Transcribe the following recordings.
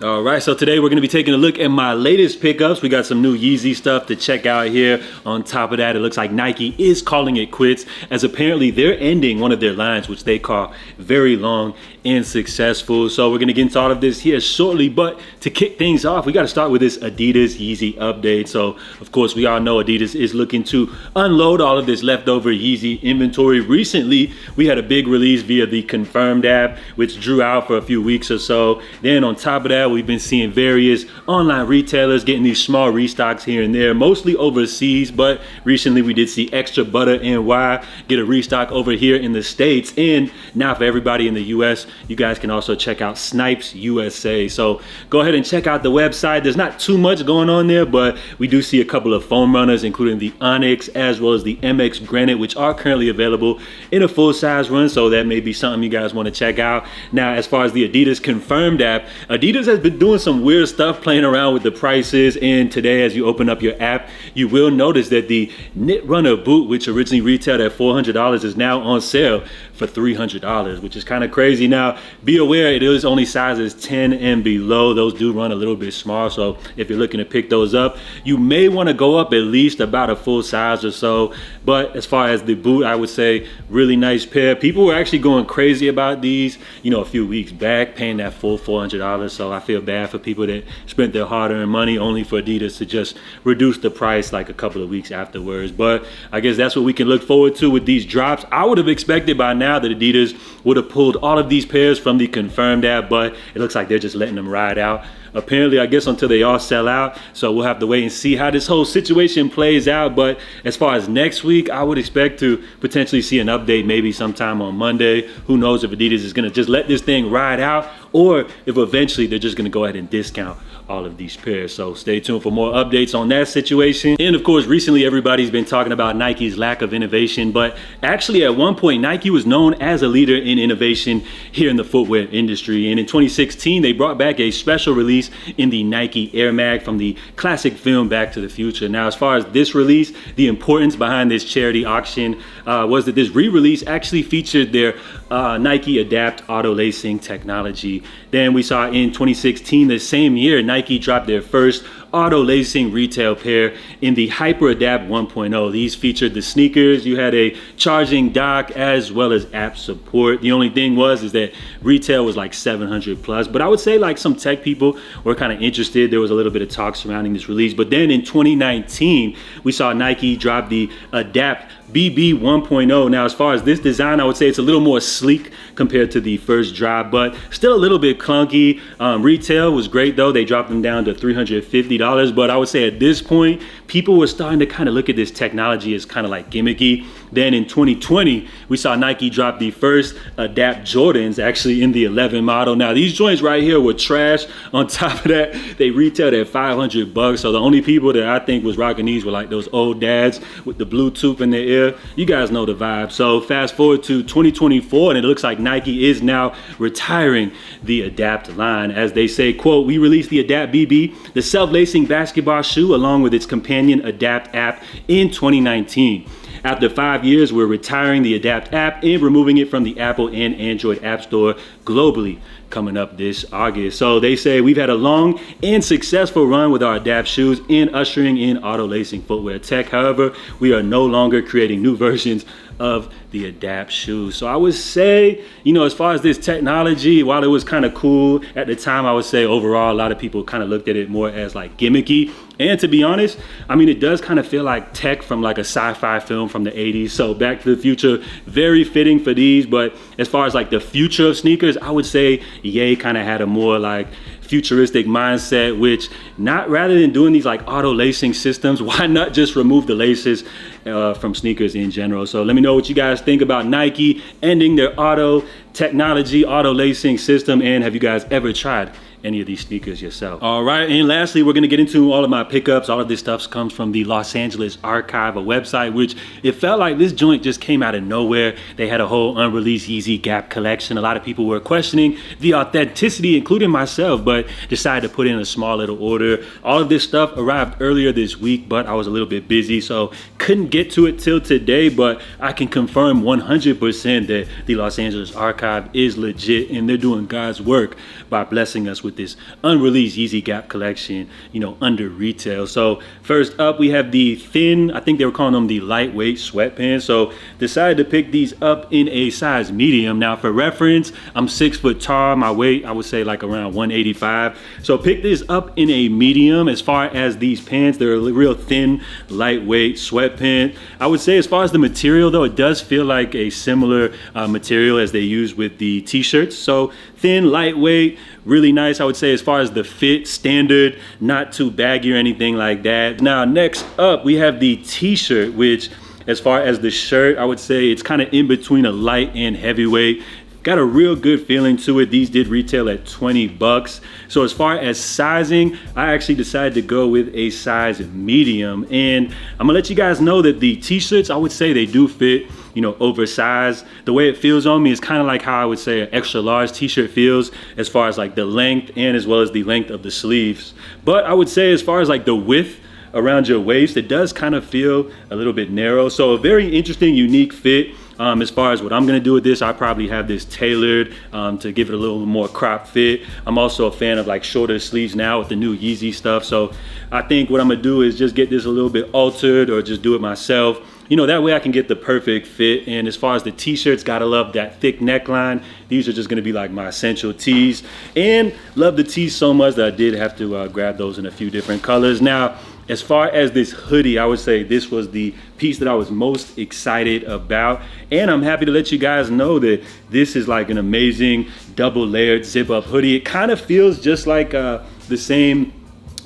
All right, so today we're going to be taking a look at my latest pickups. We got some new Yeezy stuff to check out here. On top of that, it looks like Nike is calling it quits, as apparently they're ending one of their lines, which they call very long and successful. So we're going to get into all of this here shortly, but to kick things off, we got to start with this Adidas Yeezy update. So of course, we all know Adidas is looking to unload all of this leftover Yeezy inventory. Recently, we had a big release via the Confirmed app, which drew out for a few weeks or so. Then on top of that, we've been seeing various online retailers getting these small restocks here and there, mostly overseas, but recently we did see Extra Butter NY get a restock over here in the States. And now for everybody in the US, you guys can also check out Snipes USA. So go ahead and check out the website. There's not too much going on there, but we do see a couple of foam runners, including the Onyx as well as the MX Granite, which are currently available in a full size run. So that may be something you guys want to check out. Now, as far as the Adidas Confirmed app, Adidas has been doing some weird stuff, playing around with the prices. And today, as you open up your app, you will notice that the Knit Runner boot, which originally retailed at $400, is now on sale for $300, which is kind of crazy. Now, be aware it is only sizes 10 and below. Those do run a little bit small, so if you're looking to pick those up, you may want to go up at least about a full size or so. But as far as the boot, I would say really nice pair. People were actually going crazy about these, a few weeks back, paying that full $400. So I feel bad for people that spent their hard-earned money only for Adidas to just reduce the price like a couple of weeks afterwards. But I guess that's what we can look forward to with these drops. I would have expected by now that Adidas would have pulled all of these pairs from the Confirmed app, but it looks like they're just letting them ride out. Apparently, I guess until they all sell out. So we'll have to wait and see how this whole situation plays out. But as far as next week, I would expect to potentially see an update maybe sometime on Monday. Who knows if Adidas is going to just let this thing ride out, or if eventually they're just going to go ahead and discount all of these pairs. So stay tuned for more updates on that situation. And of course, recently everybody's been talking about Nike's lack of innovation, but actually at one point Nike was known as a leader in innovation here in the footwear industry. And in 2016, they brought back a special release in the Nike Air Mag from the classic film Back to the Future. Now, as far as this release, the importance behind this charity auction was that this re-release actually featured their Nike Adapt auto lacing technology. Then we saw in 2016, the same year, Nike dropped their first auto lacing retail pair in the Hyper Adapt 1.0. These featured the sneakers. You had a charging dock as well as app support. The only thing is that retail was like 700 plus, but I would say like some tech people were kind of interested. There was a little bit of talk surrounding this release. But then in 2019, we saw Nike drop the Adapt BB 1.0. Now, as far as this design, I would say it's a little more sleek compared to the first drop, but still a little bit clunky. Retail was great though. They dropped them down to $350, but I would say at this point, people were starting to kind of look at this technology as kind of like gimmicky. Then in 2020, we saw Nike drop the first Adapt Jordans, actually in the 11 model. Now, these joints right here were trash. On top of that, they retailed at $500. So the only people that I think was rocking these were like those old dads with the Bluetooth in their ear. You guys know the vibe. So fast forward to 2024, and it looks like Nike is now retiring the Adapt line. As they say, quote, "We released the Adapt BB, the self-lacing basketball shoe, along with its companion Adapt app in 2019. After 5 years, we're retiring the Adapt app and removing it from the Apple and Android App Store globally, coming up this August." So they say we've had a long and successful run with our Adapt shoes in ushering in auto lacing footwear tech. However, we are no longer creating new versions of the Adapt shoes. So I would say, as far as this technology, while it was kind of cool at the time, I would say overall a lot of people kind of looked at it more as like gimmicky. And to be honest, I mean, it does kind of feel like tech from like a sci-fi film from the 80s. So Back to the Future, very fitting for these. But as far as like the future of sneakers, I would say Ye kind of had a more like futuristic mindset, which rather than doing these like auto lacing systems, why not just remove the laces from sneakers in general? So let me know what you guys think about Nike ending their auto technology, auto lacing system, and have you guys ever tried any of these sneakers yourself? All right, and lastly, we're gonna get into all of my pickups. All of this stuff comes from the Los Angeles Archive, a website which it felt like this joint just came out of nowhere. They had a whole Unreleased Yeezy Gap collection. A lot of people were questioning the authenticity, including myself, but decided to put in a small little order. All of this stuff arrived earlier this week, but I was a little bit busy, so couldn't get to it till today. But I can confirm 100% that the Los Angeles Archive is legit, and they're doing God's work by blessing us with with this unreleased Yeezy Gap collection, you know, under retail. So first up, we have the thin, I think they were calling them the lightweight sweatpants. So decided to pick these up in a size medium. Now for reference, I'm 6 foot tall. My weight, I would say like around 185. So pick this up in a medium. As far as these pants, they're a real thin, lightweight sweatpant. I would say as far as the material though, it does feel like a similar material as they use with the t-shirts. So thin, lightweight, really nice. I would say as far as the fit, standard, not too baggy or anything like that. Now next up, we have the t-shirt, which as far as the shirt, I would say it's kind of in between a light and heavyweight. Got a real good feeling to it. These did retail at 20 bucks. So as far as sizing, I actually decided to go with a size medium. And I'm gonna let you guys know that the t-shirts, I would say they do fit, you know, oversized. The way it feels on me is kind of like how I would say an extra large t-shirt feels as far as like the length and as well as the length of the sleeves. But I would say as far as like the width around your waist, it does kind of feel a little bit narrow. So a very interesting, unique fit. As far as what I'm gonna do with this, I probably have this tailored to give it a little more crop fit. I'm also a fan of like shorter sleeves now with the new Yeezy stuff. So I think what I'm gonna do is just get this a little bit altered or just do it myself. You know, that way I can get the perfect fit. And as far as the t-shirts, gotta love that thick neckline. These are just gonna be like my essential tees. And love the tees so much that I did have to grab those in a few different colors. Now, as far as this hoodie, I would say this was the piece that I was most excited about. And I'm happy to let you guys know that this is like an amazing double layered zip up hoodie. It kind of feels just like the same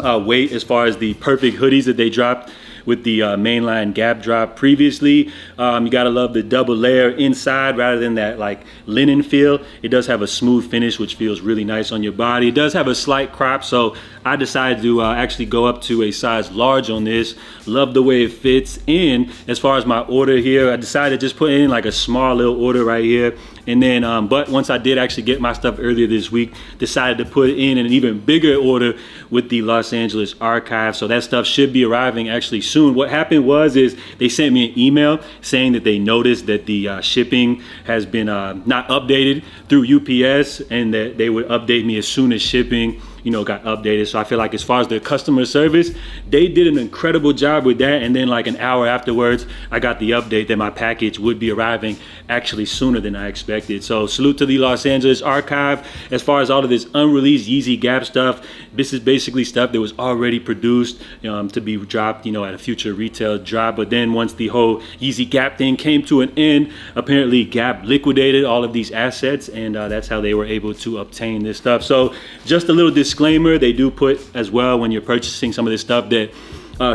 weight as far as the perfect hoodies that they dropped with the mainline Gap drop previously. You gotta love the double layer inside rather than that like linen feel. It does have a smooth finish, which feels really nice on your body. It does have a slight crop, so I decided to actually go up to a size large on this. Love the way it fits. And as far as my order here, I decided to just put in like a small little order right here. And then, but once I did actually get my stuff earlier this week, decided to put in an even bigger order with the Los Angeles archive. So that stuff should be arriving actually soon. What happened is they sent me an email saying that they noticed that the shipping has been not updated through UPS, and that they would update me as soon as shipping, you know, got updated. So I feel like as far as their customer service, they did an incredible job with that. And then like an hour afterwards, I got the update that my package would be arriving actually sooner than I expected. So salute to the Los Angeles archive. As far as all of this unreleased Yeezy Gap stuff, this is basically stuff that was already produced to be dropped, you know, at a future retail drop. But then once the whole Yeezy Gap thing came to an end, apparently Gap liquidated all of these assets, and that's how they were able to obtain this stuff. So just a little disclaimer, they do put as well when you're purchasing some of this stuff that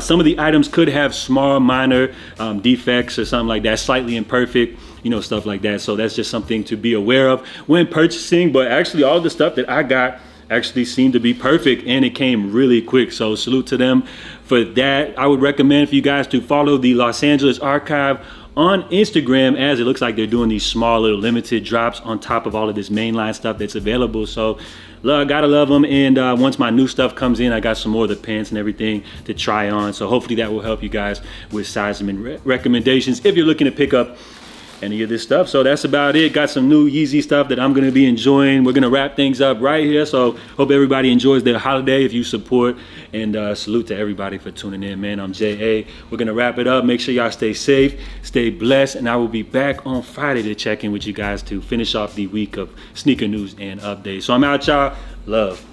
some of the items could have small minor defects or something like that, slightly imperfect, you know, stuff like that. So that's just something to be aware of when purchasing. But actually all the stuff that I got actually seemed to be perfect, and it came really quick. So salute to them for that. I would recommend for you guys to follow the Los Angeles archive on Instagram, as it looks like they're doing these small little limited drops on top of all of this mainline stuff that's available. So gotta love them. And once my new stuff comes in, I got some more of the pants and everything to try on. So hopefully that will help you guys with sizing and recommendations if you're looking to pick up any of this stuff. So that's about it. Got some new Yeezy stuff that I'm gonna be enjoying. We're gonna wrap things up right here. So hope everybody enjoys their holiday if you support, and salute to everybody for tuning in, man. I'm J.A. We're gonna wrap it up. Make sure y'all stay safe, stay blessed, and I will be back on Friday to check in with you guys to finish off the week of sneaker news and updates. So I'm out, y'all. Love.